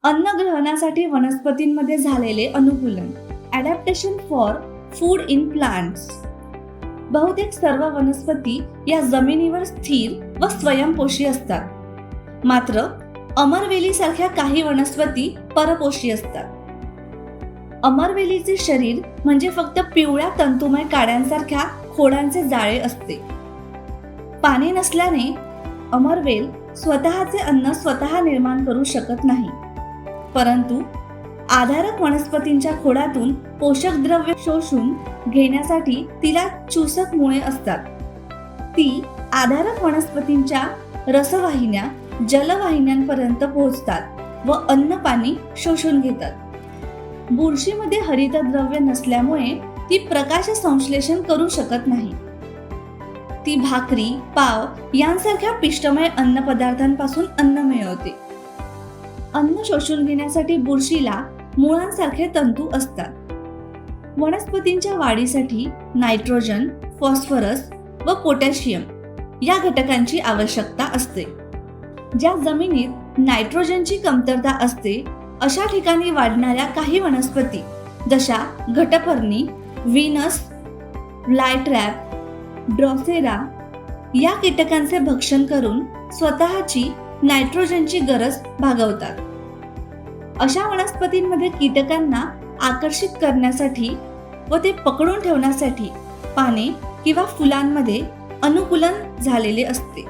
अन्न ग्रहणासाठी वनस्पतींमध्ये झालेले अनुकूलन, adaptation for food in plants. बहुतेक सर्व वनस्पती या जमिनीवर स्थिर व स्वयंपोषी असतात. मात्र अमरवेलीसारख्या काही वनस्पती परपोषी असतात. अमरवेलीचे शरीर म्हणजे फक्त पिवळ्या तंतुमय काड्यांसारख्या खोडांचे जाळे असते. पाणी नसल्याने अमरवेल स्वतःचे अन्न स्वतः निर्माण करू शकत नाही, परंतु आधारक वनस्पतींच्या खोडातून पोषक द्रव्ये शोषून घेण्यासाठी तिला चूसक मुळे असतात. ती आधारक वनस्पतींच्या रसवाहिन्या जलवाहिन्यांपर्यंत पोहोचतात व अन्न पाणी शोषून घेतात. बुरशीमध्ये हरितद्रव्य नसल्यामुळे ती प्रकाश संश्लेषण करू शकत नाही. ती भाकरी, पाव यांसारख्या पिष्टमय अन्न पदार्थांपासून अन्न मिळवते. अन्न शोषून घेण्यासाठी बुरशीला मुळांसारखे तंतू असतात. वनस्पतींच्या वाढीसाठी नायट्रोजन, फॉस्फरस व पोटॅशियम या घटकांची आवश्यकता असते. ज्या जमिनीत नायट्रोजनची कमतरता असते अशा ठिकाणी वाढणाऱ्या काही वनस्पती जशा घटपर्णी, व्हीनस, फ्लायट्रॅप, ड्रॉसेरा या कीटकांचे भक्षण करून स्वतःची नायट्रोजनची गरज भागवतात. अशा वनस्पतींमध्ये कीटकांना आकर्षित करण्यासाठी व ते पकडून ठेवण्यासाठी पाने किंवा फुलांमध्ये अनुकूलन झालेले असते.